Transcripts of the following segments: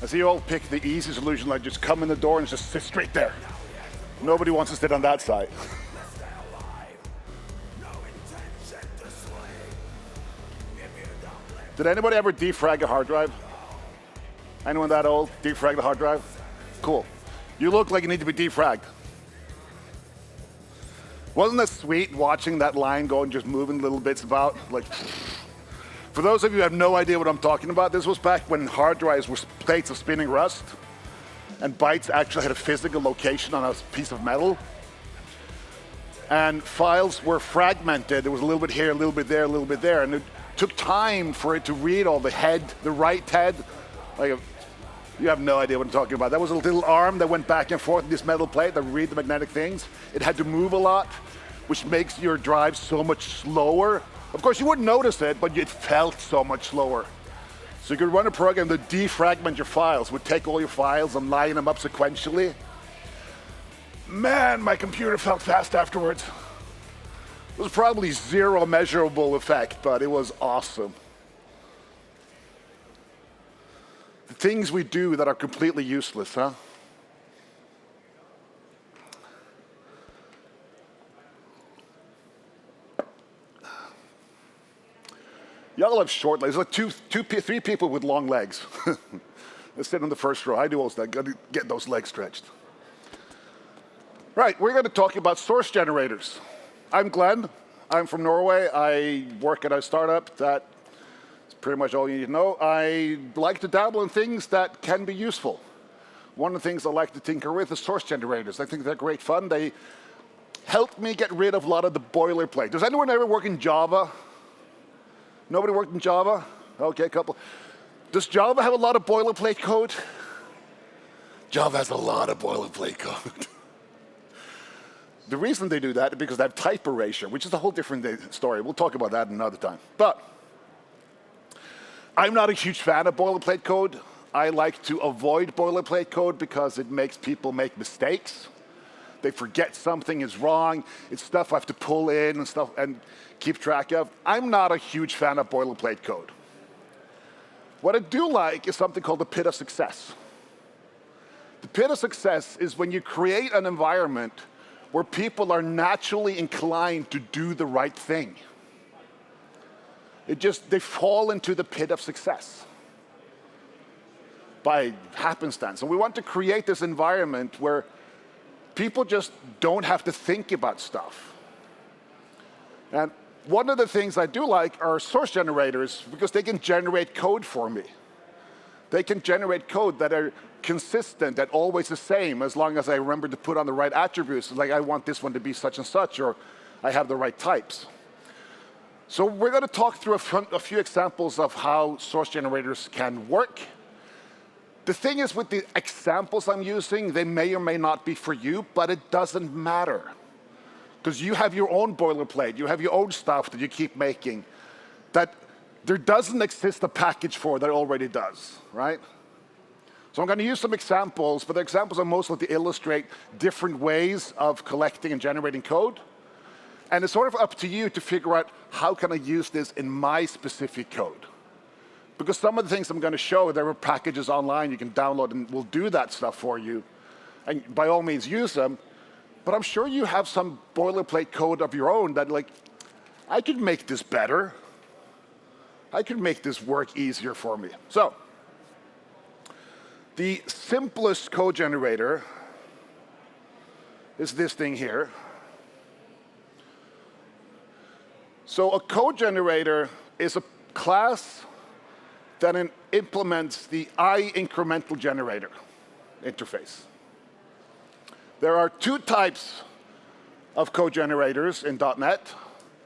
I see you all pick the easy solution, like just come in the door and just sit straight there. Nobody wants to sit on that side. Did anybody ever defrag a hard drive? Anyone that old? Defrag the hard drive? Cool. You look like you need to be defragged. Wasn't it sweet watching that line go and just moving little bits about? Like, for those of you who have no idea what I'm talking about, this was back when hard drives were plates of spinning rust, and bytes actually had a physical location on a piece of metal. And files were fragmented. There was a little bit here, a little bit there, a little bit there, and it took time for it to read all the head, the right head. Like, you have no idea what I'm talking about. That was a little arm that went back and forth in this metal plate that read the magnetic things. It had to move a lot, which makes your drive so much slower. Of course, you wouldn't notice it, but it felt so much slower. So you could run a program to defragment your files, would take all your files and line them up sequentially. Man, my computer felt fast afterwards. It was probably zero measurable effect, but it was awesome. The things we do that are completely useless, huh? Y'all have short legs. There's like three people with long legs. They sit on the first row. I do also got to get those legs stretched. Right, we're going to talk about source generators. I'm Glenn. I'm from Norway. I work at a startup. That's pretty much all you need to know. I like to dabble in things that can be useful. One of the things I like to tinker with is source generators. I think they're great fun. They help me get rid of a lot of the boilerplate. Does anyone ever work in Java? Nobody worked in Java? Okay, a couple. Does Java have a lot of boilerplate code? Java has a lot of boilerplate code. The reason they do that is because they have type erasure, which is a whole different story. We'll talk about that another time. But I'm not a huge fan of boilerplate code. I like to avoid boilerplate code because it makes people make mistakes. They forget something is wrong. It's stuff I have to pull in and stuff and keep track of. I'm not a huge fan of boilerplate code. What I do like is something called the pit of success. The pit of success is when you create an environment where people are naturally inclined to do the right thing. They fall into the pit of success by happenstance. And we want to create this environment where people just don't have to think about stuff. And one of the things I do like are source generators because they can generate code for me. They can generate code that are consistent, that always the same, as long as I remember to put on the right attributes. Like I want this one to be such and such, or I have the right types. So we're going to talk through a few examples of how source generators can work. The thing is, with the examples I'm using, they may or may not be for you, but it doesn't matter. Because you have your own boilerplate, you have your own stuff that you keep making, that there doesn't exist a package for that already does, right? So I'm going to use some examples, but the examples are mostly to illustrate different ways of collecting and generating code. And it's sort of up to you to figure out how can I use this in my specific code. Because some of the things I'm going to show, there are packages online you can download and will do that stuff for you. And by all means, use them. But I'm sure you have some boilerplate code of your own that, like, I could make this better. I could make this work easier for me. So, the simplest code generator is this thing here. So a code generator is a class that implements the incremental generator interface. There are two types of code generators in .NET.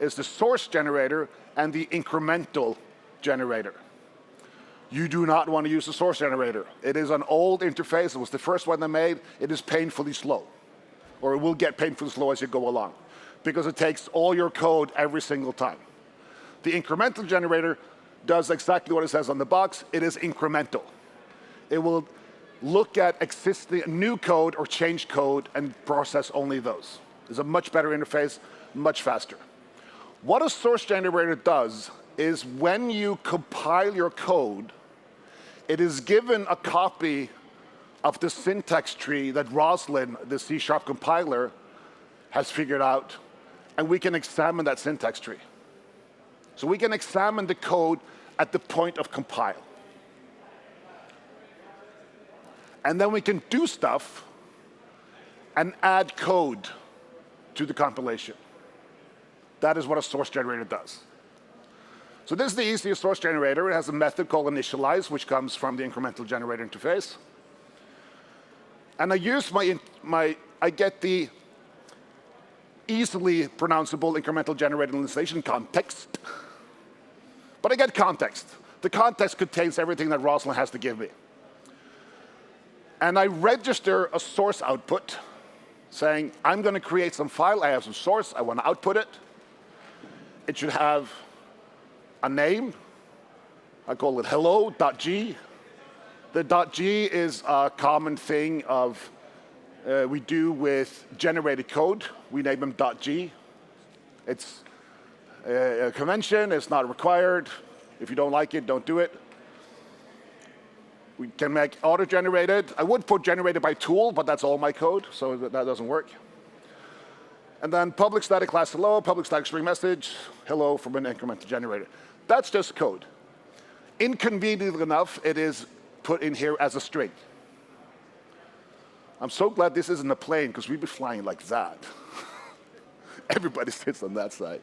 It's the source generator and the incremental generator. You do not want to use the source generator. It is an old interface. It was the first one they made. It is painfully slow, or it will get painfully slow as you go along, because it takes all your code every single time. The incremental generator does exactly what it says on the box. It is incremental. It will look at existing new code or change code and process only those. It's a much better interface, much faster. What a source generator does is when you compile your code, it is given a copy of the syntax tree that Roslyn, the C# compiler, has figured out, and we can examine that syntax tree. So we can examine the code at the point of compile. And then we can do stuff and add code to the compilation. That is what a source generator does. So this is the easiest source generator. It has a method called initialize, which comes from the incremental generator interface. And I use I get the easily pronounceable incremental generator initialization context. But I get context. The context contains everything that Roslyn has to give me. And I register a source output saying, I'm going to create some file. I have some source. I want to output it. It should have a name. I call it hello.g. The .g is a common thing of we do with generated code. We name them .g. It's a convention. It's not required. If you don't like it, don't do it. We can make auto-generated. I would put generated by tool, but that's all my code, so that doesn't work. And then public static class hello, public static string message, hello from an incremental generator. That's just code. Inconveniently enough, it is put in here as a string. I'm so glad this isn't a plane, because we'd be flying like that. Everybody sits on that side.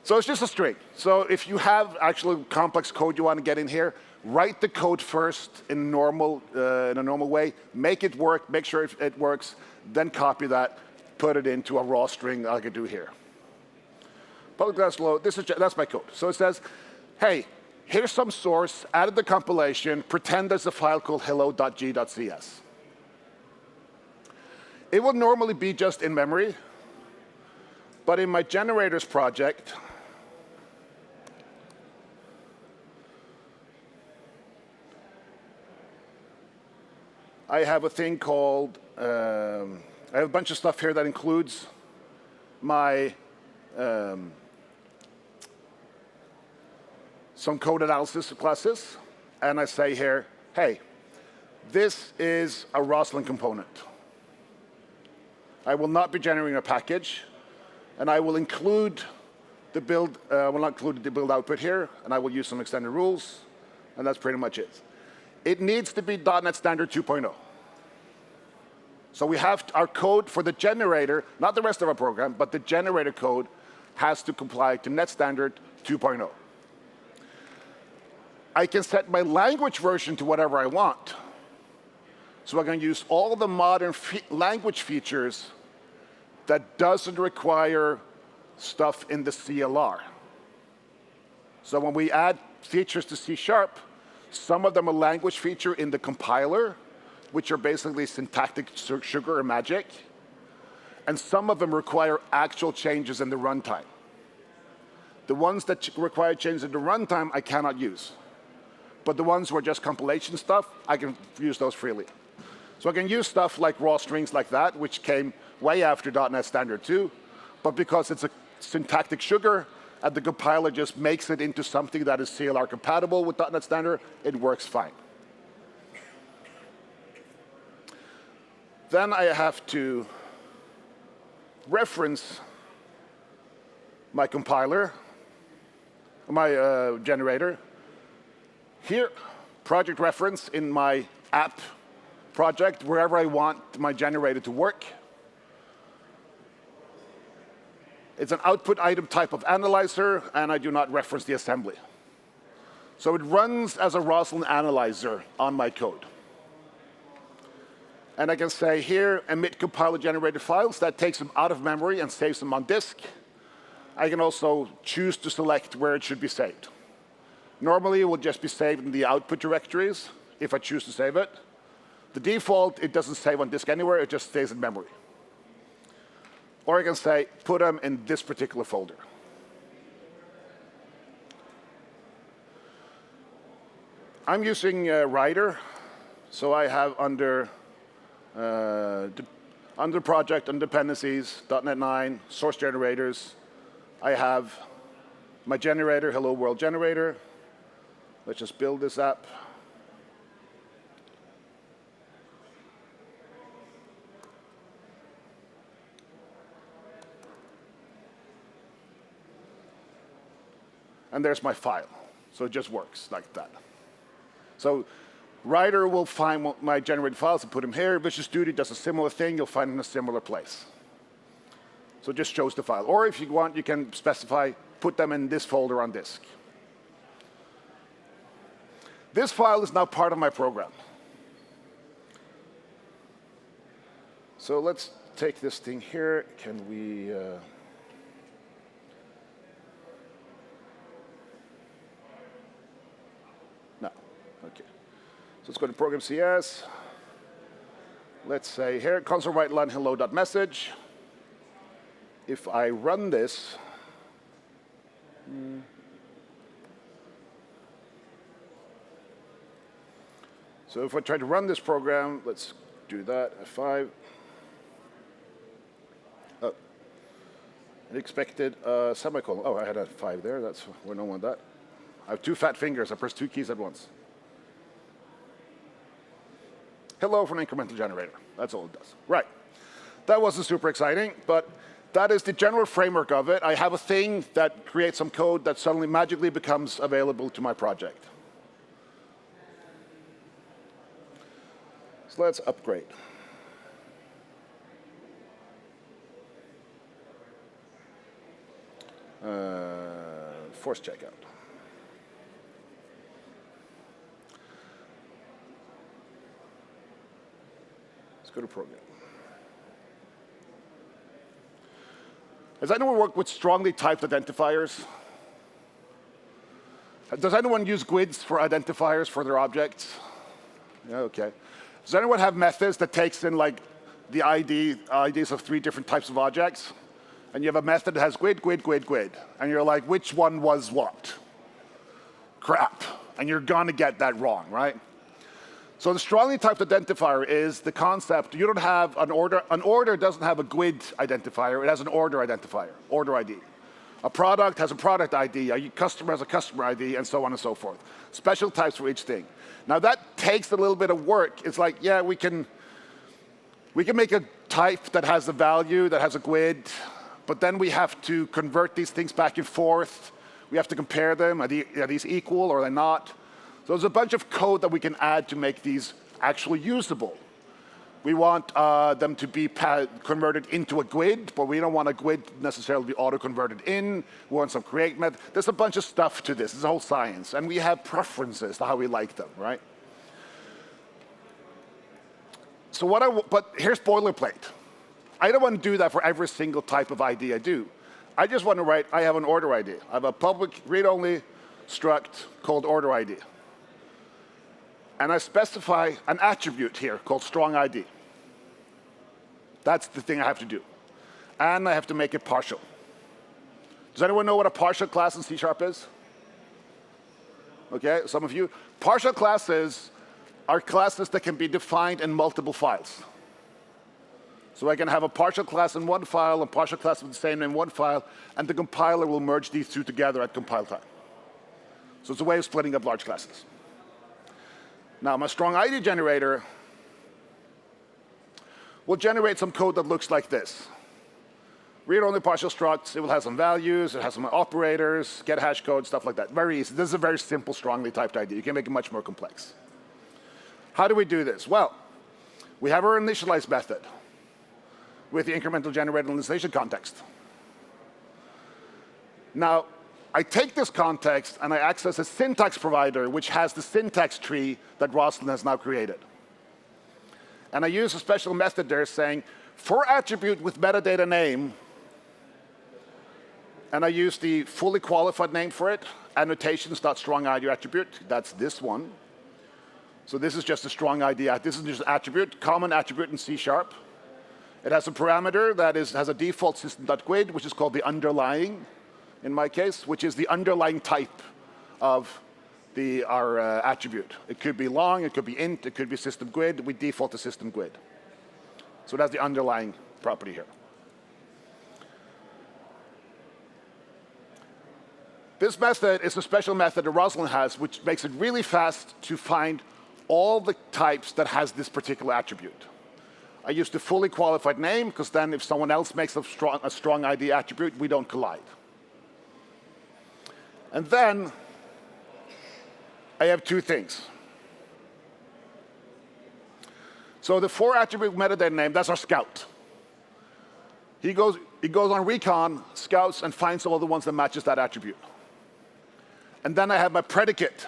So it's just a string. So if you have actual complex code you want to get in here, write the code first in a normal way, make it work, make sure it works, then copy that, put it into a raw string like I could do here. Public class hello, that's my code. So it says, hey, here's some source, added the compilation, pretend there's a file called hello.g.cs. It would normally be just in memory, but in my generators project, I have a thing called, I have a bunch of stuff here that includes my, some code analysis classes. And I say here, hey, this is a Roslyn component. I will not be generating a package. And I will include the build, will not include the build output here. And I will use some extended rules. And that's pretty much it. It needs to be .NET Standard 2.0. So we have our code for the generator, not the rest of our program, but the generator code has to comply to Net Standard 2.0. I can set my language version to whatever I want. So I can use all the modern language features that doesn't require stuff in the CLR. So when we add features to C#, some of them are language feature in the compiler, which are basically syntactic sugar or magic. And some of them require actual changes in the runtime. The ones that require changes in the runtime, I cannot use. But the ones who are just compilation stuff, I can use those freely. So I can use stuff like raw strings like that, which came way after .NET Standard 2. But because it's a syntactic sugar, and the compiler just makes it into something that is CLR compatible with .NET Standard, it works fine. Then I have to reference my compiler, my generator. Here, project reference in my app project, wherever I want my generator to work. It's an output item type of analyzer, and I do not reference the assembly. So it runs as a Roslyn analyzer on my code. And I can say here, emit compiler generated files. That takes them out of memory and saves them on disk. I can also choose to select where it should be saved. Normally, it will just be saved in the output directories if I choose to save it. The default, it doesn't save on disk anywhere. It just stays in memory. Or I can say, put them in this particular folder. I'm using Writer. So I have under project, under dependencies, .NET 9, source generators. I have my generator, hello world generator. Let's just build this app. and there's my file. So it just works like that. So writer will find my generated files and put them here. Visual Studio does a similar thing. You'll find it in a similar place. So it just shows the file. Or if you want, you can specify, put them in this folder on disk. This file is now part of my program. So let's take this thing here. Can we... No. OK. So let's go to Program CS. Let's say here, console write line hello.message. If I run this, so if I try to run this program, let's do that, F5. Oh, it expected a semicolon. Oh, I had a 5 there. That's, we don't want that. I have 2 fat fingers. I press 2 keys at once. Hello from incremental generator. That's all it does. Right. That wasn't super exciting, but that is the general framework of it. I have a thing that creates some code that suddenly magically becomes available to my project. So let's upgrade. Force checkout. Let's go to program. Has anyone worked with strongly typed identifiers? Does anyone use GUIDs for identifiers for their objects? Yeah, OK. Does anyone have methods that takes in like the IDs of 3 different types of objects? And you have a method that has GUID, GUID, GUID, GUID. And you're like, which one was what? Crap. And you're going to get that wrong, right? So the strongly typed identifier is the concept. You don't have an order. An order doesn't have a GUID identifier. It has an order identifier, order ID. A product has a product ID. A customer has a customer ID, and so on and so forth. Special types for each thing. Now that takes a little bit of work. It's like, yeah, we can make a type that has a value, that has a GUID, but then we have to convert these things back and forth. We have to compare them. Are these equal or are they not? So there's a bunch of code that we can add to make these actually usable. We want them to be converted into a GUID, but we don't want a GUID necessarily to be auto-converted in. We want some create method. There's a bunch of stuff to this. It's a whole science. And we have preferences to how we like them, right? So but here's boilerplate. I don't want to do that for every single type of ID I do. I just want to write, I have an order ID. I have a public read-only struct called order ID. And I specify an attribute here called strong ID. That's the thing I have to do. And I have to make it partial. Does anyone know what a partial class in C# is? OK, some of you. Partial classes are classes that can be defined in multiple files. So I can have a partial class in one file, a partial class with the same name in one file, and the compiler will merge these 2 together at compile time. So it's a way of splitting up large classes. Now, my strong ID generator will generate some code that looks like this. Read-only partial structs. It will have some values. It has some operators, get hash code, stuff like that. Very easy. This is a very simple, strongly typed ID. You can make it much more complex. How do we do this? Well, we have our initialize method with the incremental generator initialization context. Now, I take this context and I access a syntax provider which has the syntax tree that Roslyn has now created. And I use a special method there saying, for attribute with metadata name, and I use the fully qualified name for it, annotations.strong ID attribute. That's this one. So this is just a strong ID. This is just an attribute, common attribute in C#. It has a parameter that has a default system.GUID, which is called the underlying, in my case, which is the underlying type of our attribute. It could be long, it could be int, it could be system GUID. We default to system GUID. So that's the underlying property here. This method is a special method that Roslyn has, which makes it really fast to find all the types that has this particular attribute. I use the fully qualified name, because then if someone else makes a strong ID attribute, we don't collide. And then I have two things. So the 4-attribute metadata name, that's our scout. He goes on recon, scouts, and finds all the ones that matches that attribute. And then I have my predicate,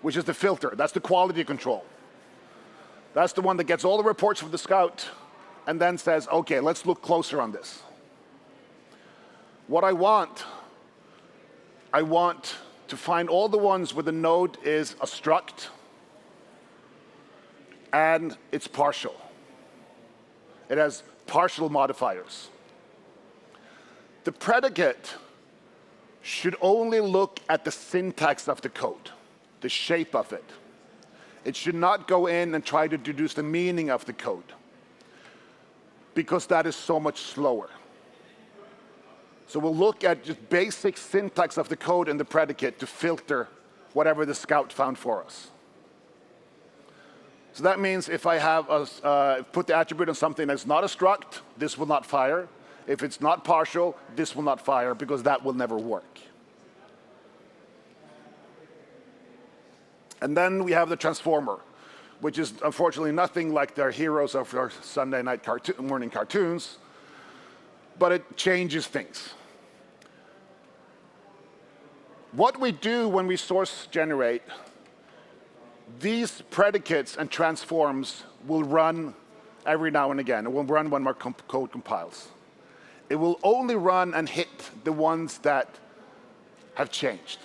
which is the filter. That's the quality control. That's the one that gets all the reports from the scout and then says, OK, let's look closer on this. What I want to find all the ones where the node is a struct and it's partial. It has partial modifiers. The predicate should only look at the syntax of the code, the shape of it. It should not go in and try to deduce the meaning of the code, because that is so much slower. So we'll look at just basic syntax of the code and the predicate to filter whatever the scout found for us. So that means if I have put the attribute on something that's not a struct, this will not fire. If it's not partial, this will not fire, because that will never work. And then we have the transformer, which is unfortunately nothing like their heroes of our Sunday night morning cartoons, but it changes things. What we do when we source generate, these predicates and transforms will run every now and again. It will run when our code compiles. It will only run and hit the ones that have changed.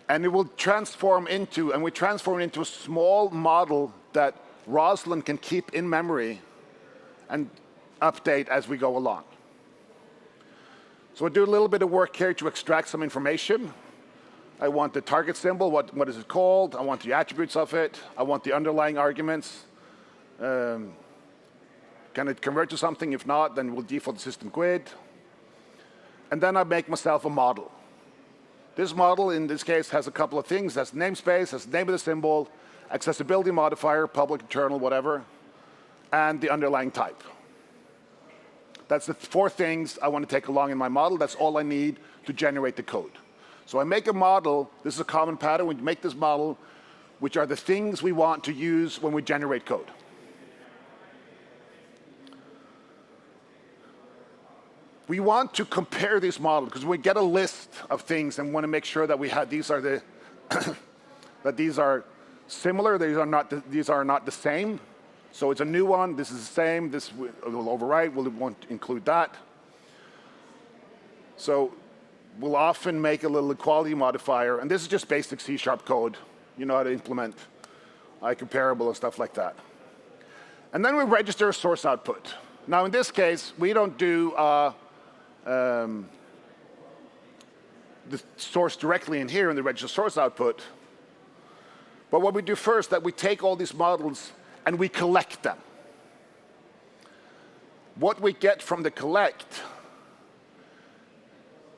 And it will transform into, and we transform into a small model that Roslyn can keep in memory and update as we go along. So I do a little bit of work here to extract some information. I want the target symbol, what is it called? I want the attributes of it. I want the underlying arguments. Can it convert to something? If not, then we'll default to system GUID. And then I make myself a model. This model, in this case, has a couple of things. Has namespace, has the name of the symbol, accessibility modifier, public, internal, whatever, and the underlying type. That's the 4 things I want to take along in my model. That's all I need to generate the code. So I make a model. This is a common pattern. We make this model, which are the things we want to use when we generate code. We want to compare these models, because we get a list of things and want to make sure that we have these are the that these are similar. These are not the same. So it's a new one. This is the same. This will overwrite. We won't include that. So we'll often make a little equality modifier, and this is just basic C# code. You know how to implement comparable and stuff like that. And then we register a source output. Now in this case, we don't do the source directly in here in the register source output. But what we do first, that we take all these models and we collect them. What we get from the collect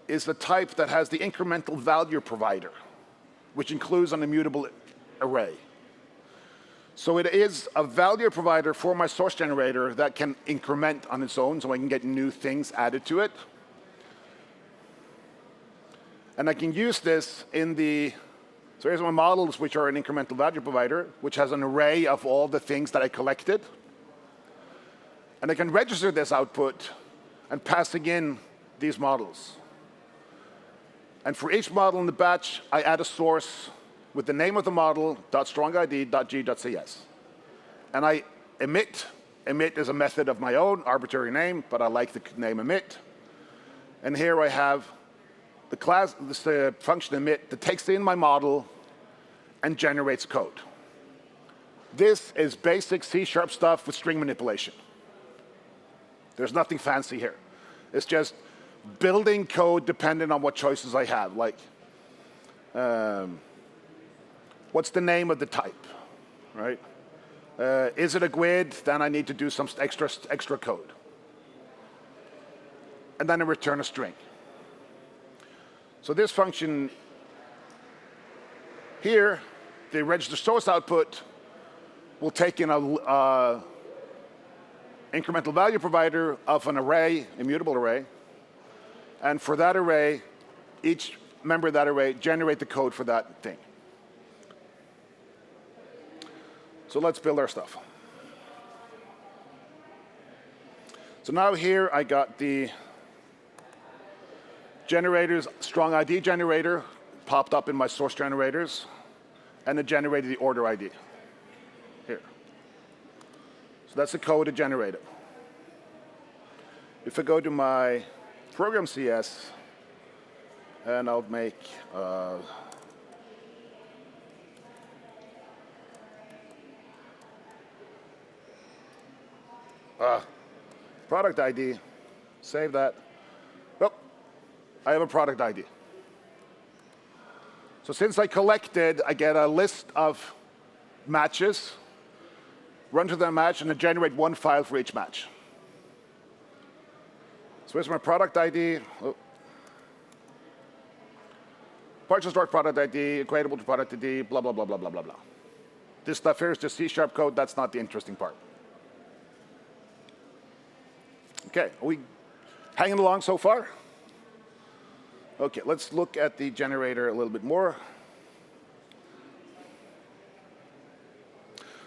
is the type that has the incremental value provider, which includes an immutable array. So it is a value provider for my source generator that can increment on its own, so I can get new things added to it. And I can use this in the, so here's my models, which are an incremental value provider, which has an array of all the things that I collected. And I can register this output and passing in these models. And for each model in the batch, I add a source with the name of the model, .strongid.g.cs. And I emit. Emit is a method of my own, arbitrary name, but I like the name emit. And here I have the class, this function emit that takes in my model and generates code. This is basic C# stuff with string manipulation. There's nothing fancy here. It's just building code depending on what choices I have. Like, what's the name of the type, right? Is it a GUID? Then I need to do some extra code. And then I return a string. So this function here, the register source output, will take in a incremental value provider of an array, immutable array. And for that array, each member of that array, generate the code for that thing. So let's build our stuff. So now here I got the generators, strong ID generator popped up in my source generators, and it generated the order ID here. So that's the code to generate it. If I go to my program CS, and I'll make product ID, save that. Oh, I have a product ID. So since I collected, I get a list of matches, run to that match, and then generate one file for each match. So here's my product ID. Oh. Partial start product ID, equatable to product ID, blah, blah, blah, blah, blah, blah, blah. This stuff here is just C# code. That's not the interesting part. OK, are we hanging along so far? OK, let's look at the generator a little bit more.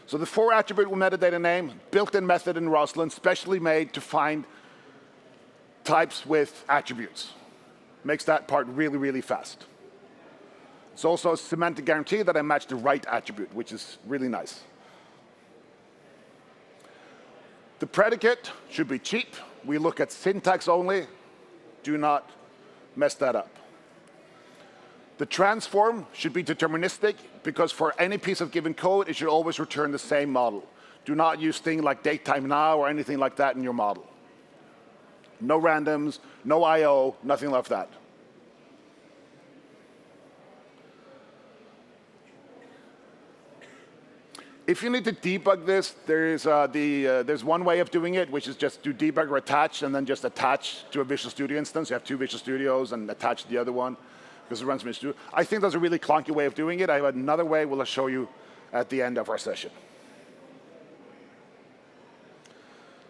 So the 4 attribute with metadata name, built-in method in Roslyn, specially made to find types with attributes. Makes that part really, really fast. It's also a semantic guarantee that I match the right attribute, which is really nice. The predicate should be cheap. We look at syntax only. Do not mess that up. The transform should be deterministic, because for any piece of given code, it should always return the same model. Do not use things like datetime now or anything like that in your model. No randoms, no I/O, nothing like that. If you need to debug this, there's one way of doing it, which is just do debug or attach, and then just attach to a Visual Studio instance. You have 2 Visual Studios and attach to the other one, because it runs Visual Studio. I think that's a really clunky way of doing it. I have another way we'll show you at the end of our session.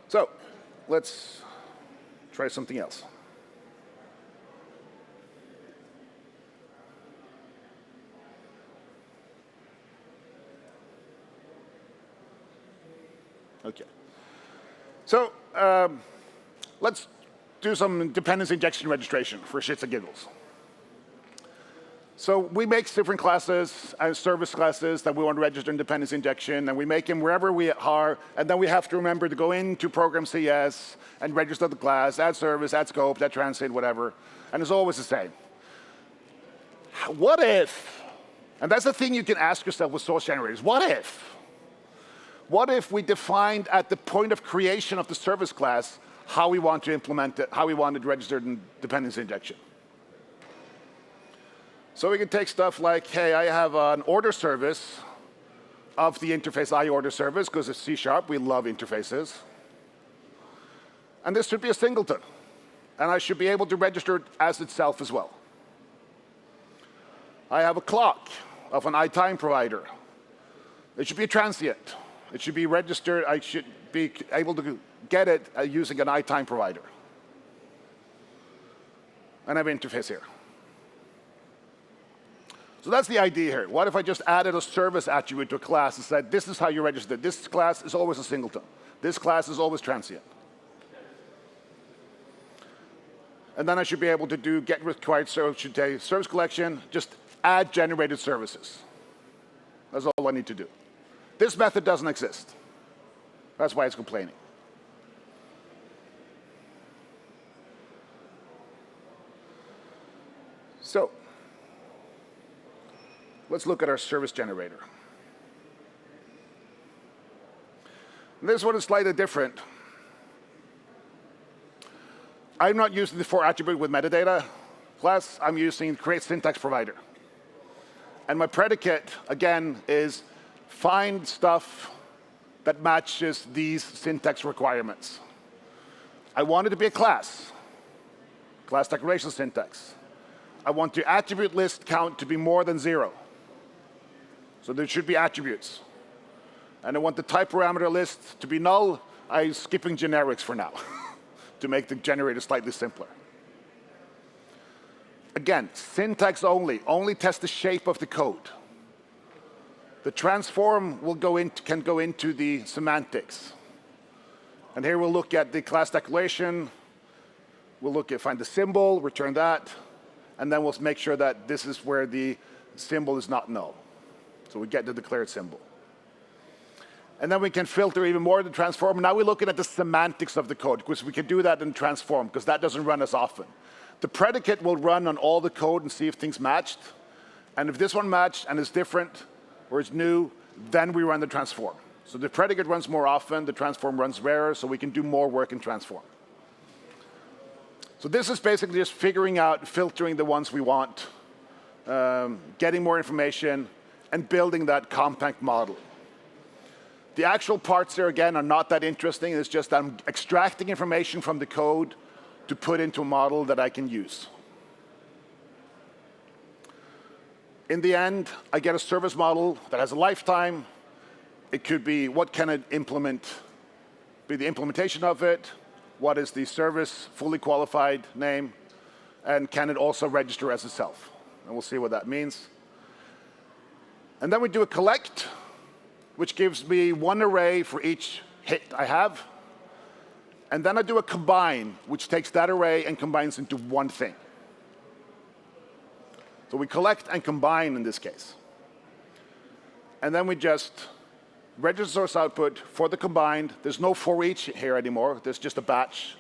So let's try something else. OK. So let's do some dependency injection registration for shits and giggles. So we make different classes and service classes that we want to register in dependency injection, and we make them wherever we are, and then we have to remember to go into program CS and register the class, add service, add scope, add translate, whatever, and it's always the same. What if, and that's the thing you can ask yourself with source generators, what if? What if we defined at the point of creation of the service class how we want to implement it, how we want it registered in dependency injection? So we can take stuff like, hey, I have an order service of the interface iOrder service, because it's C#, we love interfaces. And this should be a singleton. And I should be able to register it as itself as well. I have a clock of an iTime provider. It should be a transient. It should be registered. I should be able to get it using an iTime provider. And I have an interface here. So that's the idea here. What if I just added a service attribute to a class and said, this is how you register. This class is always a singleton. This class is always transient. And then I should be able to do get required service, should say service collection, just add generated services. That's all I need to do. This method doesn't exist. That's why it's complaining. So let's look at our service generator. This one is slightly different. I'm not using the for attribute with metadata class. I'm using create syntax provider. And my predicate, again, is find stuff that matches these syntax requirements. I want it to be a class declaration syntax. I want the attribute list count to be more than 0. So there should be attributes. And I want the type parameter list to be null. I'm skipping generics for now to make the generator slightly simpler. Again, syntax only test the shape of the code. The transform can go into the semantics. And here we'll look at the class declaration. We'll find the symbol, return that, and then we'll make sure that this is where the symbol is not null. So we get the declared symbol. And then we can filter even more the transform. Now we're looking at the semantics of the code, because we can do that in transform, because that doesn't run as often. The predicate will run on all the code and see if things matched. And if this one matched and is different or is new, then we run the transform. So the predicate runs more often, the transform runs rarer, so we can do more work in transform. So this is basically just figuring out, filtering the ones we want, getting more information, and building that compact model. The actual parts here, again, are not that interesting. It's just that I'm extracting information from the code to put into a model that I can use. In the end, I get a service model that has a lifetime. It could be what can it implement, be the implementation of it, what is the service fully qualified name, and can it also register as a self? And we'll see what that means. And then we do a collect, which gives me one array for each hit I have. And then I do a combine, which takes that array and combines into one thing. So we collect and combine in this case. And then we just register source output for the combined. There's no for each here anymore. There's just a batch.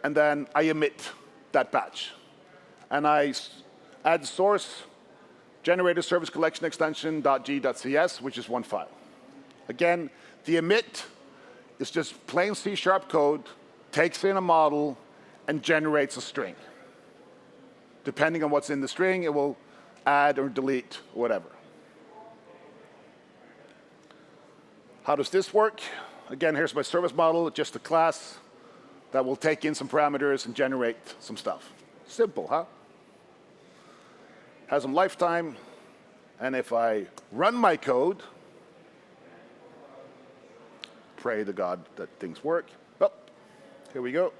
And then I emit that batch. And I add source generator service collection extension .g.cs, which is one file. Again, the emit is just plain C# code, takes in a model, and generates a string. Depending on what's in the string, it will add or delete, or whatever. How does this work? Again, here's my service model, just a class that will take in some parameters and generate some stuff. Simple, huh? Has some lifetime, and if I run my code, pray to God that things work. Oh, here we go.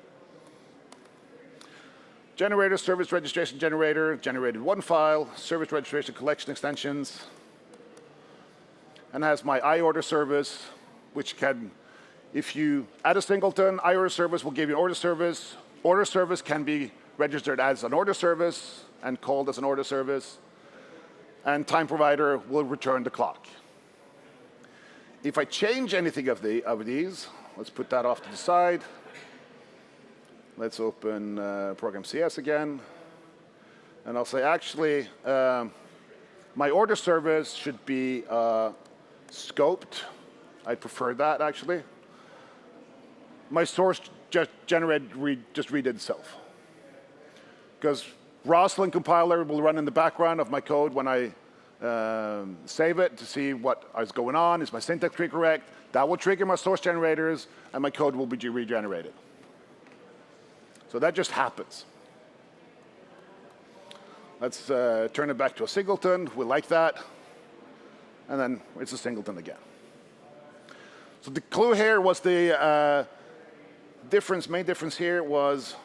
Generator, service registration generator, generated one file, service registration collection extensions, and has my iOrder service, which can, if you add a singleton, iOrder service will give you an order service. Order service can be registered as an order service and called as an order service. And time provider will return the clock. If I change anything of these, let's put that off to the side. Let's open program CS again. And I'll say, actually, my order service should be scoped. I prefer that, actually. My source just redid itself. Because Roslyn compiler will run in the background of my code when I save it to see what is going on. Is my syntax tree correct? That will trigger my source generators, and my code will be regenerated. So that just happens. Let's turn it back to a singleton. We like that. And then it's a singleton again. So the clue here was the main difference here was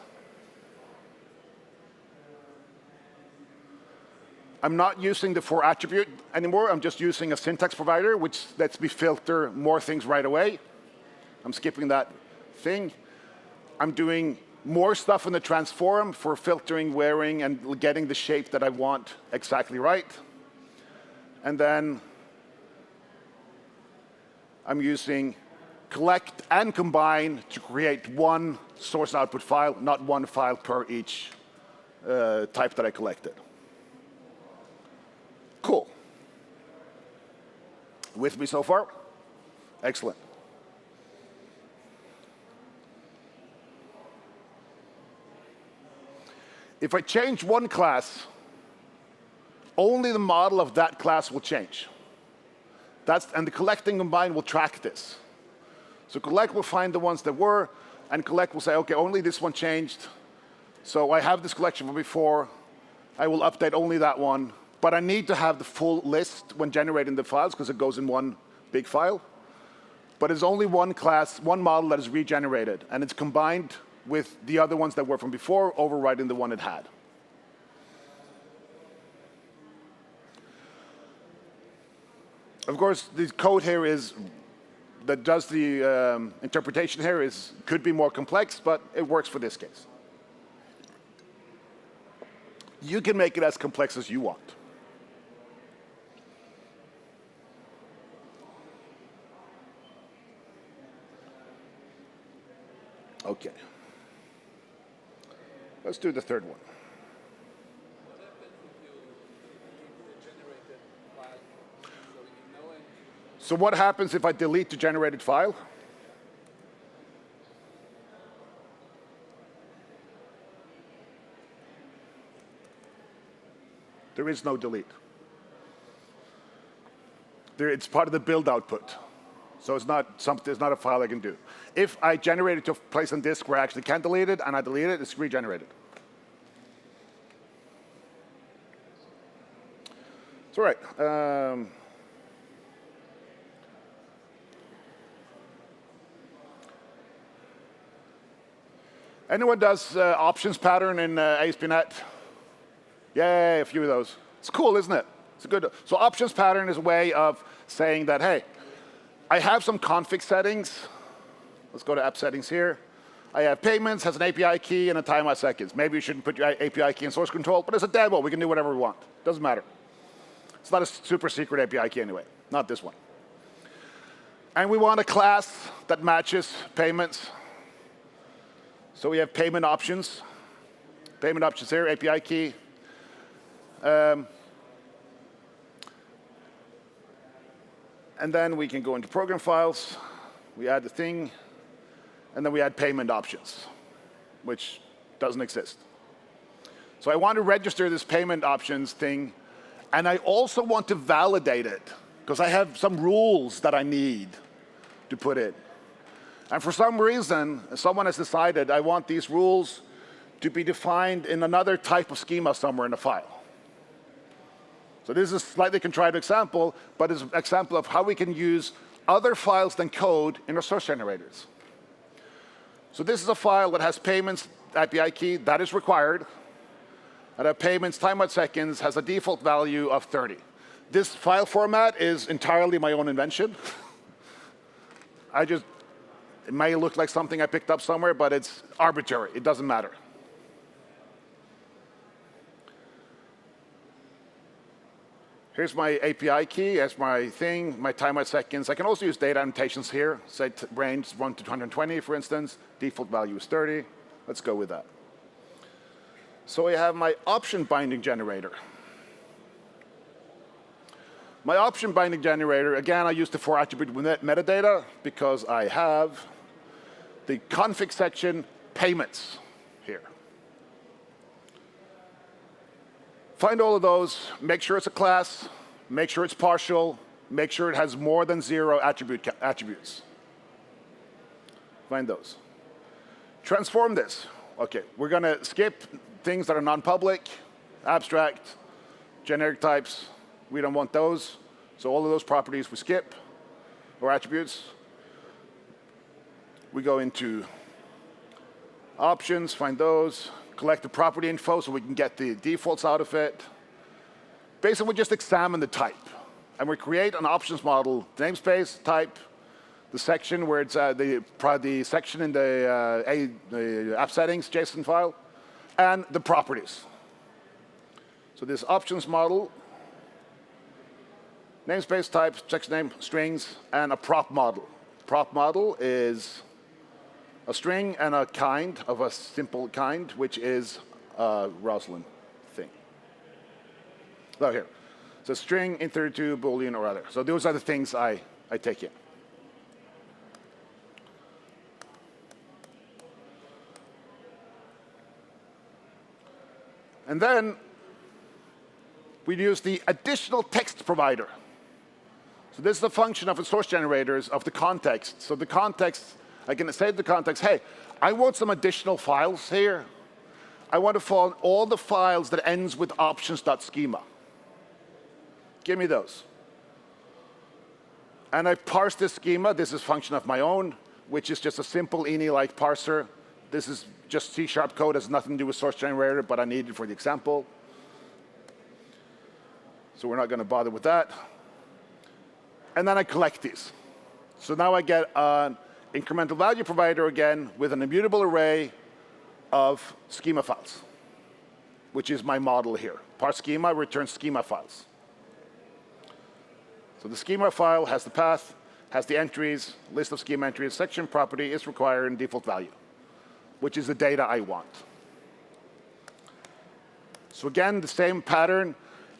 I'm not using the for attribute anymore. I'm just using a syntax provider, which lets me filter more things right away. I'm skipping that thing. I'm doing more stuff in the transform for filtering, wearing, and getting the shape that I want exactly right. And then I'm using collect and combine to create one source output file, not one file per each type that I collected. Cool. With me so far? Excellent. If I change one class, only the model of that class will change. And the collect and combine will track this. So collect will find the ones that were, and collect will say, okay, only this one changed. So I have this collection from before. I will update only that one. But I need to have the full list when generating the files, because it goes in one big file. But it's only one class, one model that is regenerated, and it's combined with the other ones that were from before, overriding the one it had. Of course, the code here that does the interpretation here could be more complex, but it works for this case. You can make it as complex as you want. Okay. Let's do the third one. What happens if you delete the generated file? So you know it. So what happens if I delete the generated file? There is no delete. It's part of the build output. So it's not a file I can do. If I generate it to a place on disk where I actually can delete it, and I delete it, it's regenerated. It's all right. Anyone does options pattern in ASP.NET? Yay, a few of those. It's cool, isn't it? It's a good. So options pattern is a way of saying that, hey, I have some config settings. Let's go to app settings here. I have payments, has an API key, and a timeout seconds. Maybe you shouldn't put your API key in source control, but it's a demo. We can do whatever we want. Doesn't matter. It's not a super secret API key anyway. Not this one. And we want a class that matches payments. So we have payment options. Payment options here, API key. And then we can go into program files. We add the thing. And then we add payment options, which doesn't exist. So I want to register this payment options thing. And I also want to validate it, because I have some rules that I need to put in. And for some reason, someone has decided I want these rules to be defined in another type of schema somewhere in the file. So this is a slightly contrived example, but it's an example of how we can use other files than code in our source generators. So this is a file that has payments API key. That is required. And our payments timeout seconds has a default value of 30. This file format is entirely my own invention. It may look like something I picked up somewhere, but it's arbitrary. It doesn't matter. Here's my API key as my thing, my timeout seconds. I can also use data annotations here. Say range 1 to 220, for instance. Default value is 30. Let's go with that. So I have my option binding generator. My option binding generator, again, I use the 4 attribute metadata because I have the config section payments here. Find all of those, make sure it's a class, make sure it's partial, make sure it has more than 0 attributes. Find those. Transform this. Okay, we're going to skip things that are non-public, abstract, generic types. We don't want those. So all of those properties we skip, or attributes. We go into options, find those, collect the property info so we can get the defaults out of it. Basically, we just examine the type. And we create an options model, namespace, type, the section where it's the section in the app settings JSON file, and the properties. So this options model, namespace, type, section name, strings, and a prop model. Prop model is a string and a kind of a simple kind, which is a Roslyn thing. Oh, here. So string, int32, Boolean, or other. So those are the things I take in. And then we use the additional text provider. So this is a function of the source generators of the context. So the context, I can say to the context, hey, I want some additional files here. I want to find all the files that ends with options.schema. Give me those. And I parse this schema. This is a function of my own, which is just a simple ini-like parser. This is just C# code, has nothing to do with source generator, but I need it for the example. So we're not going to bother with that. And then I collect these. So now I get an incremental value provider again with an immutable array of schema files, which is my model here. Parse schema returns schema files. So the schema file has the path, has the entries, list of schema entries, section property is required and default value, which is the data I want. So again, the same pattern.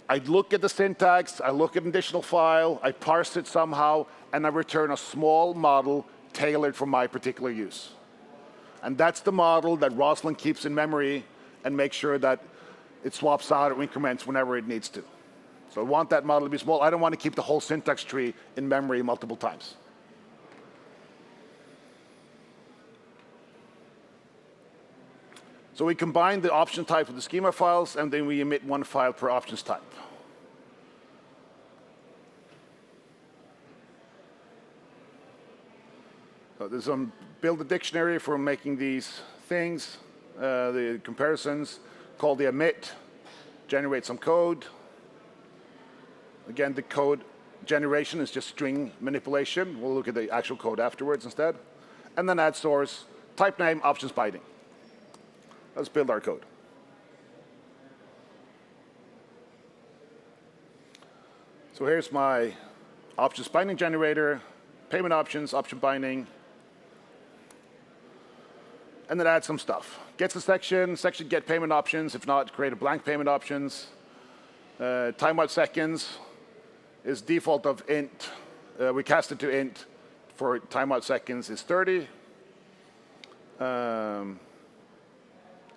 I look at the syntax, I look at an additional file, I parse it somehow, and I return a small model tailored for my particular use. And that's the model that Roslyn keeps in memory and makes sure that it swaps out or increments whenever it needs to. So I want that model to be small. I don't want to keep the whole syntax tree in memory multiple times. So we combine the option type with the schema files, and then we emit one file per options type. So there's some build a dictionary for making these things, the comparisons, call the emit, generate some code. Again, the code generation is just string manipulation. We'll look at the actual code afterwards instead. And then add source, type name, options binding. Let's build our code. So here's my options binding generator, payment options, option binding, and then add some stuff. Gets a section get payment options. If not, create a blank payment options. Timeout seconds is default of int. We cast it to int for timeout seconds is 30.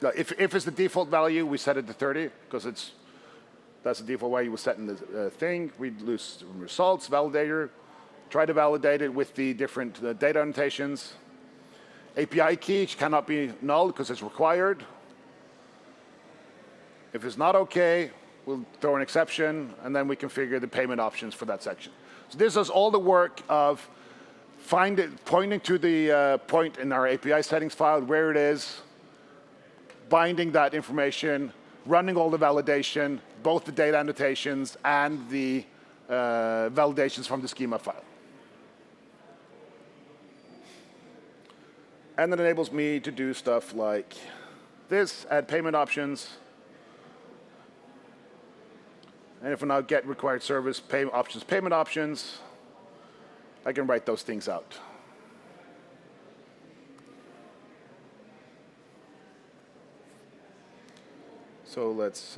If it's the default value, we set it to 30 because that's the default value we set in the thing. We lose results, validator, try to validate it with the different data annotations. API key cannot be null because it's required. If it's not OK, we'll throw an exception, and then we configure the payment options for that section. So this is all the work of pointing to the point in our API settings file where it is, binding that information, running all the validation, both the data annotations and the validations from the schema file. And that enables me to do stuff like this, add payment options. And if I now get required service, payment options, I can write those things out. So let's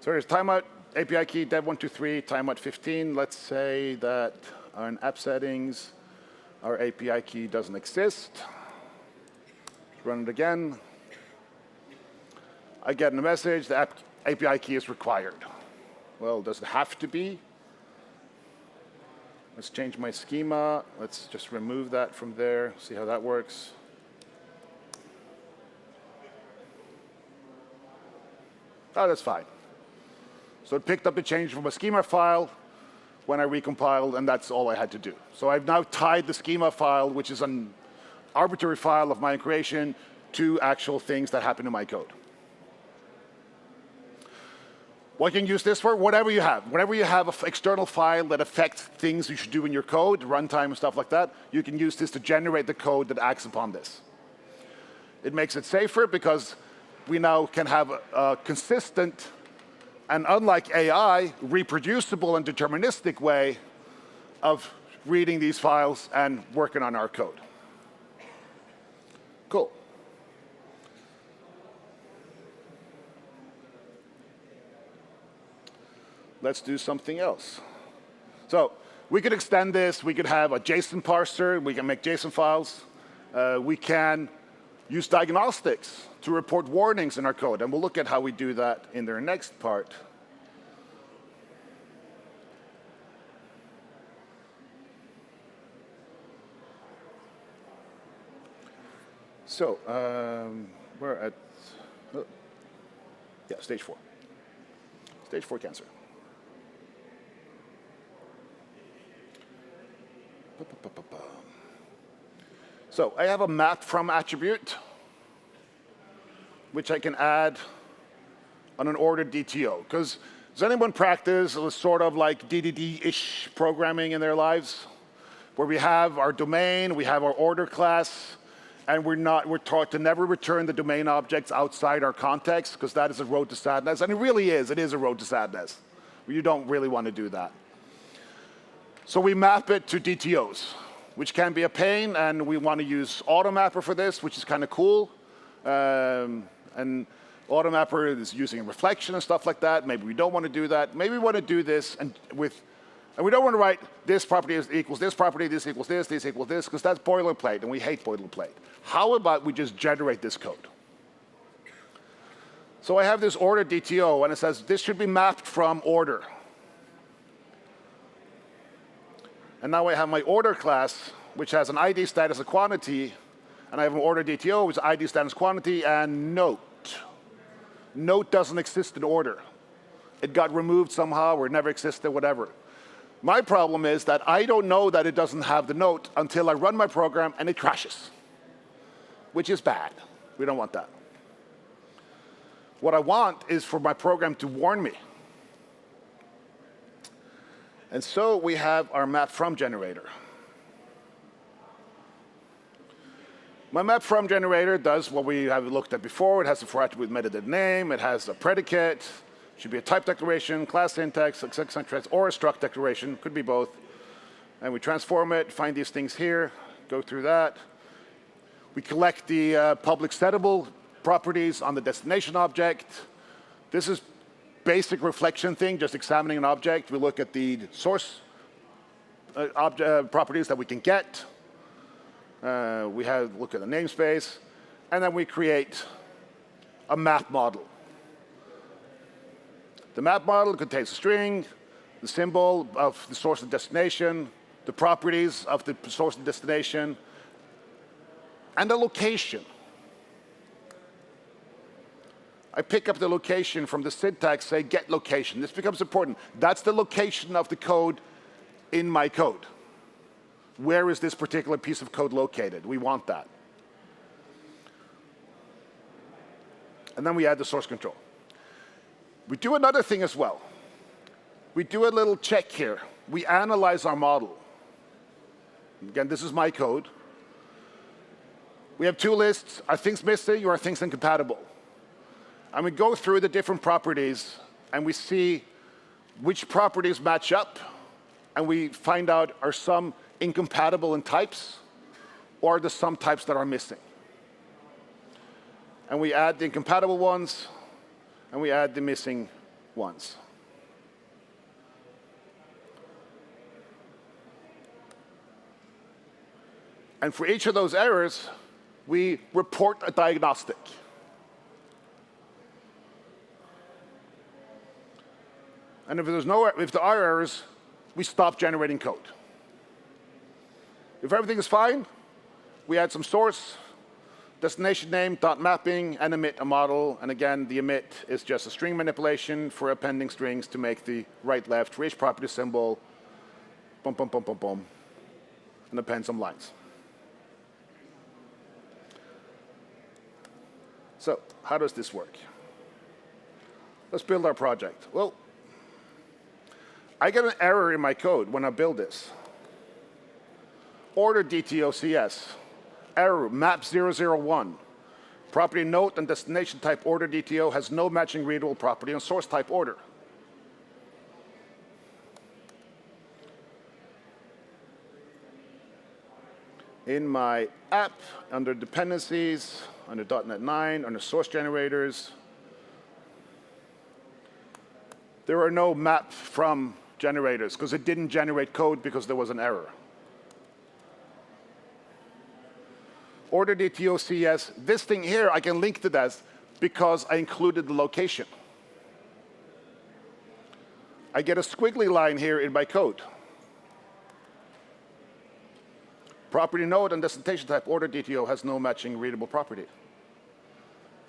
so here's timeout, API key, dev123, timeout 15. Let's say that on app settings, our API key doesn't exist. Run it again. I get a message, the API key is required. Well, does it have to be? Let's change my schema. Let's just remove that from there, see how that works. Oh, that's fine. So it picked up the change from a schema file when I recompiled, and that's all I had to do. So I've now tied the schema file, which is an arbitrary file of my creation, to actual things that happen in my code. What can you use this for? Whatever you have. Whenever you have an external file that affects things you should do in your code, runtime and stuff like that, you can use this to generate the code that acts upon this. It makes it safer because we now can have a consistent and, unlike AI, reproducible and deterministic way of reading these files and working on our code. Cool. Let's do something else. So we could extend this. We could have a JSON parser. We can make JSON files. We can use diagnostics to report warnings in our code. And we'll look at how we do that in their next part. So we're at Yeah, stage 4. Stage 4 cancer. So I have a map from attribute, which I can add on an ordered DTO. Because does anyone practice sort of like DDD-ish programming in their lives? Where we have our domain, we have our order class, and we're taught to never return the domain objects outside our context, because that is a road to sadness. And it really is. It is a road to sadness. You don't really want to do that. So we map it to DTOs, which can be a pain, and we want to use AutoMapper for this, which is kind of cool. And AutoMapper is using reflection and stuff like that. Maybe we don't want to do that. Maybe we want to do this and we don't want to write this property equals this property, this equals this equals this, because that's boilerplate, and we hate boilerplate. How about we just generate this code? So I have this order DTO, and it says this should be mapped from order. And now I have my order class, which has an ID status of quantity, and I have an order DTO, which is ID status quantity, and note. Note doesn't exist in order. It got removed somehow, or it never existed, whatever. My problem is that I don't know that it doesn't have the note until I run my program and it crashes, which is bad. We don't want that. What I want is for my program to warn me. And so we have our map from generator. My map from generator does what we have looked at before. It has a for attribute metadata name. It has a predicate. It should be a type declaration, class syntax, etc., or a struct declaration. Could be both. And we transform it, find these things here, go through that. We collect the public settable properties on the destination object. This is basic reflection thing, just examining an object. We look at the source properties that we can get. We look at the namespace, and then we create a map model. The map model contains a string, the symbol of the source and destination, the properties of the source and destination, and the location. I pick up the location from the syntax, say get location. This becomes important. That's the location of the code in my code. Where is this particular piece of code located? We want that. And then we add the source control. We do another thing as well. We do a little check here. We analyze our model. Again, this is my code. We have two lists. Are things missing or are things incompatible? And we go through the different properties, and we see which properties match up, and we find out are some incompatible in types, or are there some types that are missing. And we add the incompatible ones, and we add the missing ones. And for each of those errors, we report a diagnostic. And if there are errors, we stop generating code. If everything is fine, we add some source, destination name, dot mapping, and emit a model. And again, the emit is just a string manipulation for appending strings to make the right-left for each property symbol, boom, boom, boom, boom, boom, and append some lines. So how does this work? Let's build our project. Well, I get an error in my code when I build this. Order DTOCS, error map 001. Property note and destination type order DTO has no matching readable property on source type order. In my app, under dependencies, under .NET 9, under source generators, there are no map from generators because it didn't generate code because there was an error. Order DTOCS, this thing here, I can link to that because I included the location. I get a squiggly line here in my code. Property node and destination type order DTO has no matching readable property.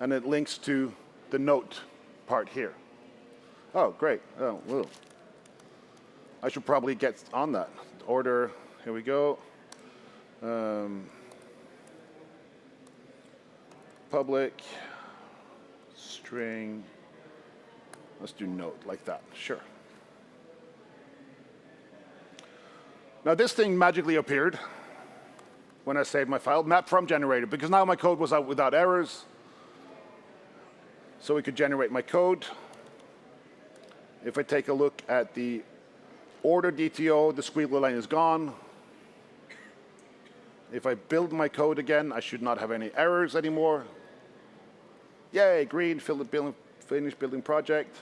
And it links to the note part here. Oh, great. Oh, whoa. I should probably get on that. Order, here we go. Public, string, let's do note like that, sure. Now this thing magically appeared when I saved my file, map from generator, because now my code was out without errors. So we could generate my code. If I take a look at the order DTO, the squiggly line is gone. If I build my code again, I should not have any errors anymore. Yay, green, finish building project.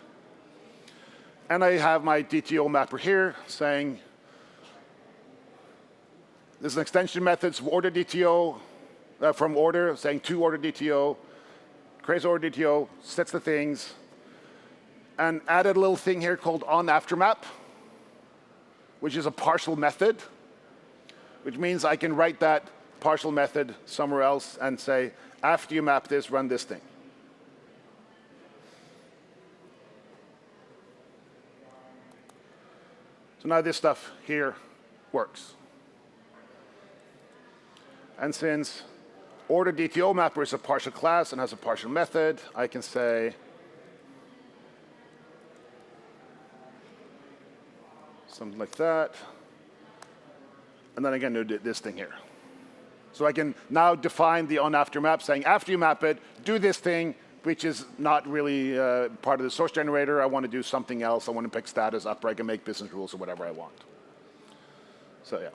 And I have my DTO mapper here saying, this is an extension methods of order DTO, from order, saying to order DTO, creates order DTO, sets the things, and added a little thing here called onAfterMap, which is a partial method, which means I can write that partial method somewhere else and say, after you map this, run this thing. So now this stuff here works. And since order DTO mapper is a partial class and has a partial method, I can say something like that. And then I can do this thing here. So I can now define the onAfterMap saying, after you map it, do this thing, which is not really part of the source generator. I want to do something else. I want to pick status up, or I can make business rules or whatever I want. So yeah.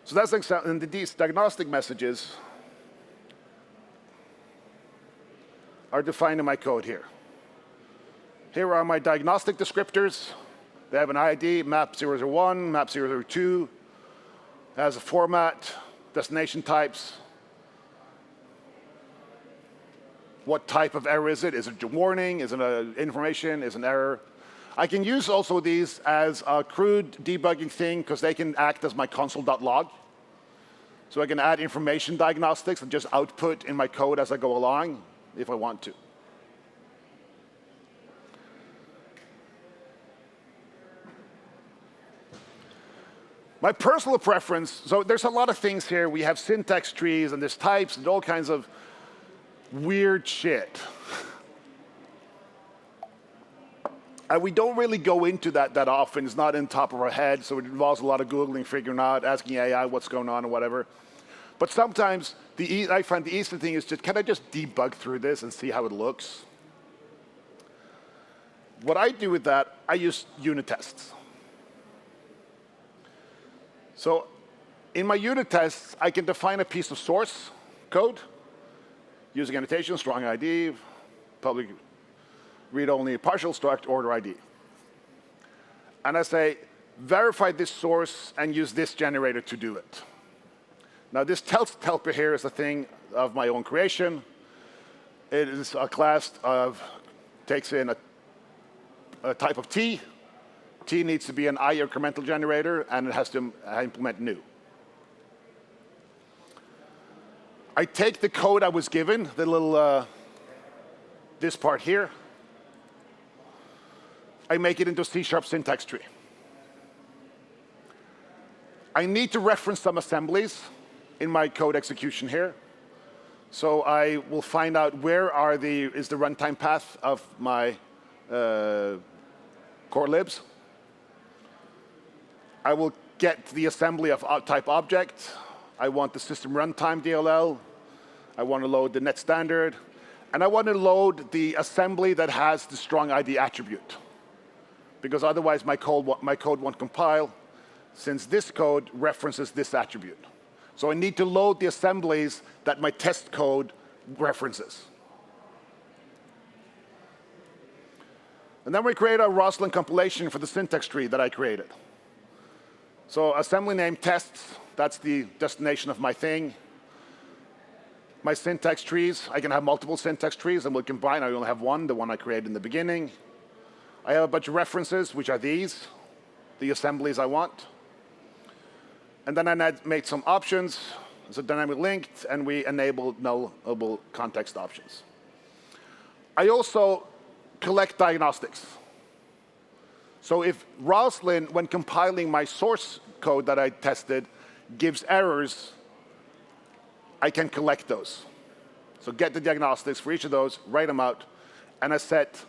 So that's like, and these diagnostic messages are defined in my code here. Here are my diagnostic descriptors. They have an ID, map 001, map 002, has a format, destination types. What type of error is it? Is it a warning? Is it an information? Is it an error? I can use also these as a crude debugging thing because they can act as my console.log. So I can add information diagnostics and just output in my code as I go along if I want to. My personal preference, so there's a lot of things here. We have syntax trees and there's types and all kinds of weird shit. And we don't really go into that often. It's not in top of our head, so it involves a lot of Googling, figuring out, asking AI what's going on or whatever. But sometimes I find the easiest thing is just, can I just debug through this and see how it looks? What I do with that, I use unit tests. So in my unit tests, I can define a piece of source code using annotation, strong ID, public read-only partial struct, order ID. And I say, verify this source and use this generator to do it. Now this helper here is a thing of my own creation. It is a class of, takes in a type of T. T needs to be an I incremental generator, and it has to implement new. I take the code I was given, the little, this part here. I make it into a C# syntax tree. I need to reference some assemblies in my code execution here. So I will find out where is the runtime path of my core libs. I will get the assembly of type object. I want the system runtime DLL. I want to load the net standard. And I want to load the assembly that has the strong ID attribute. Because otherwise my code won't compile, since this code references this attribute. So I need to load the assemblies that my test code references. And then we create a Roslyn compilation for the syntax tree that I created. So assembly name tests, that's the destination of my thing. My syntax trees, I can have multiple syntax trees and we'll combine. I only have one, the one I created in the beginning. I have a bunch of references, which are these, the assemblies I want. And then I made some options, so dynamic linked, and we enabled nullable context options. I also collect diagnostics. So if Roslyn, when compiling my source code that I tested, gives errors, I can collect those. So get the diagnostics for each of those, write them out, and I set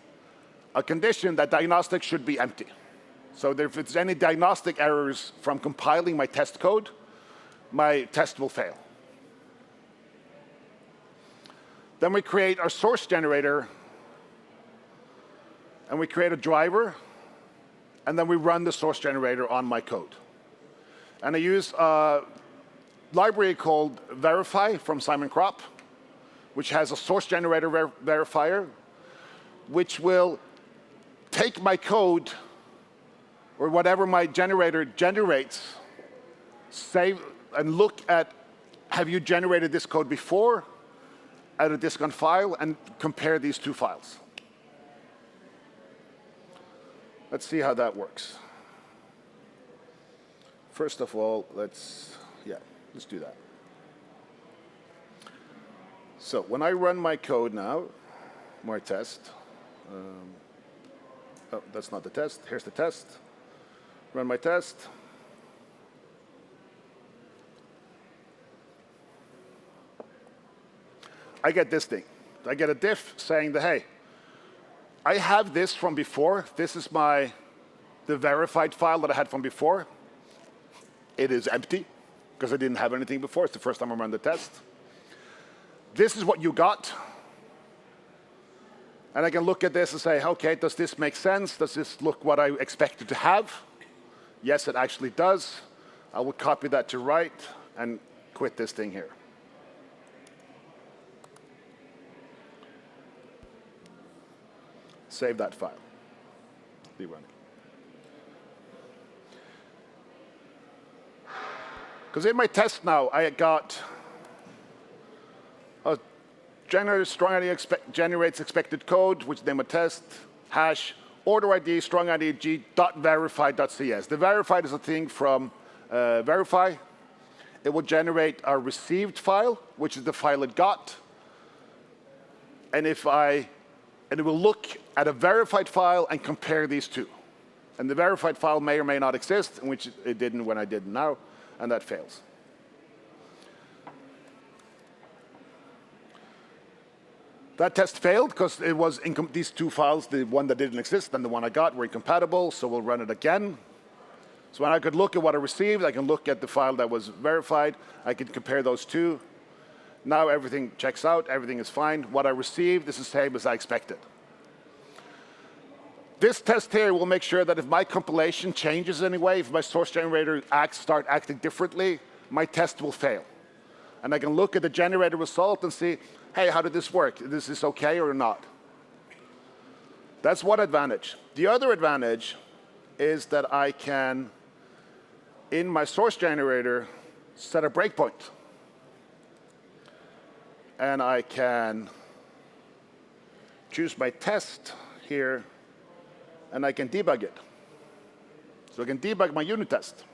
a condition that diagnostics should be empty. So if there's any diagnostic errors from compiling my test code, my test will fail. Then we create our source generator, and we create a driver, and then we run the source generator on my code. And I use a library called Verify from Simon Kropp, which has a source generator verifier, which will take my code, or whatever my generator generates, save and look at, have you generated this code before, out of disk on file, and compare these two files. Let's see how that works. First of all, let's do that. So when I run my code now, my test, oh, that's not the test, here's the test. Run my test. I get this thing. I get a diff saying that, hey, I have this from before. This is the verified file that I had from before. It is empty, because I didn't have anything before. It's the first time I run the test. This is what you got. And I can look at this and say, okay, does this make sense? Does this look what I expected to have? Yes, it actually does. I will copy that to right and quit this thing here. Save that file. Rerun it. Because in my test now, I got a generator strong ID generates expected code, which name a test, hash, order ID, strong ID, g.verify.cs. The verified is a thing from verify. It will generate a received file, which is the file it got. And it will look at a verified file and compare these two. And the verified file may or may not exist, in which it didn't when I did now, and that fails. That test failed because it was these two files, the one that didn't exist and the one I got, were incompatible, so we'll run it again. So when I could look at what I received, I can look at the file that was verified, I can compare those two. Now everything checks out, everything is fine. What I received is the same as I expected. This test here will make sure that if my compilation changes anyway, if my source generator start acting differently, my test will fail. And I can look at the generated result and see, hey, how did this work? Is this okay or not? That's one advantage. The other advantage is that I can, in my source generator, set a breakpoint. And I can choose my test here, and I can debug it. So I can debug my unit test,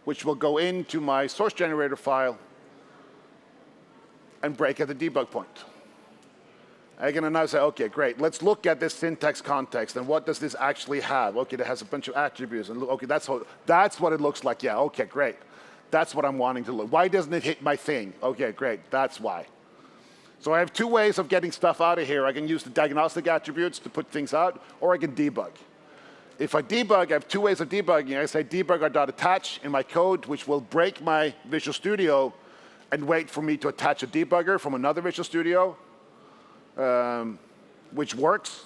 which will go into my source generator file and break at the debug point. I can now say, okay, great, let's look at this syntax context, and what does this actually have? Okay, it has a bunch of attributes, and okay, that's what it looks like. Yeah, okay, great. That's what I'm wanting to look. Why doesn't it hit my thing? Okay, great, that's why. So I have two ways of getting stuff out of here. I can use the diagnostic attributes to put things out, or I can debug. If I debug, I have two ways of debugging. I say debugger.attach in my code, which will break my Visual Studio and wait for me to attach a debugger from another Visual Studio, which works.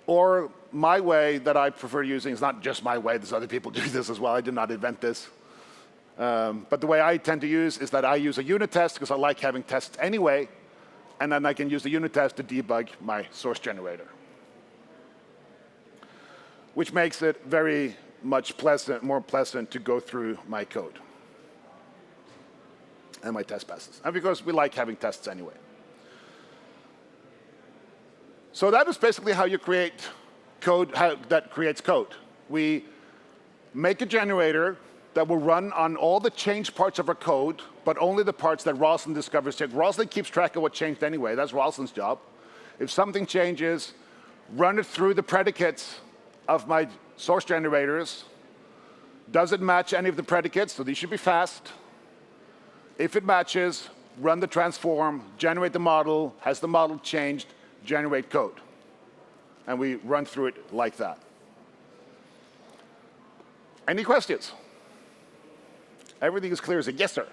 Or my way that I prefer using, is not just my way, there's other people do this as well, I did not invent this. But the way I tend to use is that I use a unit test, because I like having tests anyway, and then I can use the unit test to debug my source generator, which makes it very much more pleasant to go through my code and my test passes. And because we like having tests anyway. So that is basically how you create code, how that creates code. We make a generator that will run on all the changed parts of our code, but only the parts that Roslyn discovers. Roslyn keeps track of what changed anyway. That's Roslyn's job. If something changes, run it through the predicates of my source generators. Does it match any of the predicates? So these should be fast. If it matches, run the transform, generate the model. Has the model changed? Generate code. And we run through it like that. Any questions? Everything is clear as a yes, sir.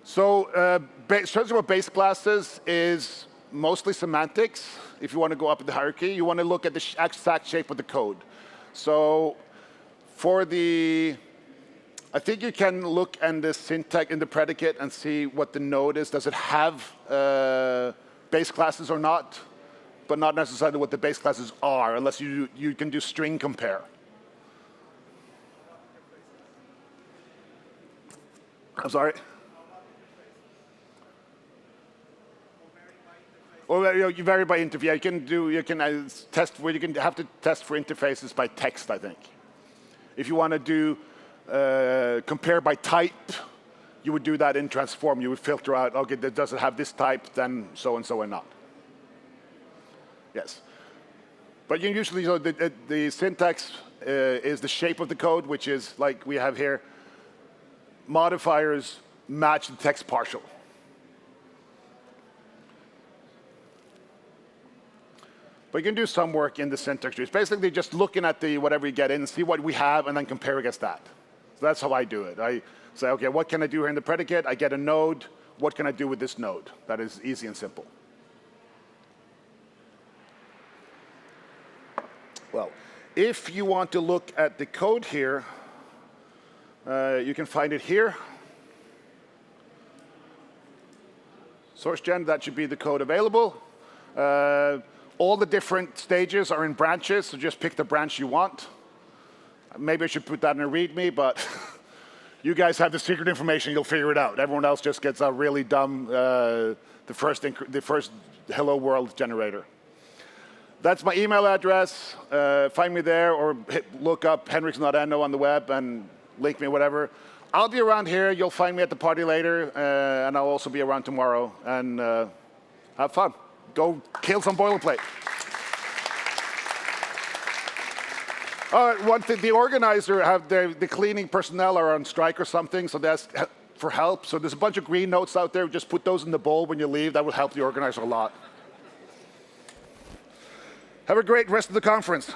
So searching for base classes is mostly semantics. If you want to go up in the hierarchy, you want to look at the exact shape of the code. So for the, I think you can look in the syntax in the predicate and see what the node is. Does it have base classes or not? But not necessarily what the base classes are, unless you can do string compare. I'm sorry? Well, you vary by interface. You can test where you can have to test for interfaces by text, I think. If you want to do compare by type, you would do that in transform. You would filter out, okay, does it have this type, then so and not. Yes. But you usually, the syntax is the shape of the code, which is like we have here. Modifiers match the text partial. But you can do some work in the syntax tree. It's basically just looking at the whatever you get in, see what we have, and then compare against that. So that's how I do it. I say, okay, what can I do here in the predicate? I get a node. What can I do with this node? That is easy and simple. Well, if you want to look at the code here, you can find it here. Source gen, that should be the code available. All the different stages are in branches, so just pick the branch you want. Maybe I should put that in a README, but you guys have the secret information, you'll figure it out. Everyone else just gets a really dumb, the first hello world generator. That's my email address. Find me there, or look up Henriksen.no on the web and link me, whatever. I'll be around here. You'll find me at the party later, and I'll also be around tomorrow. And have fun. Go kill some boilerplate. All right, one thing, the organizer have the cleaning personnel are on strike or something, so that's for help. So there's a bunch of green notes out there. Just put those in the bowl when you leave. That will help the organizer a lot. Have a great rest of the conference.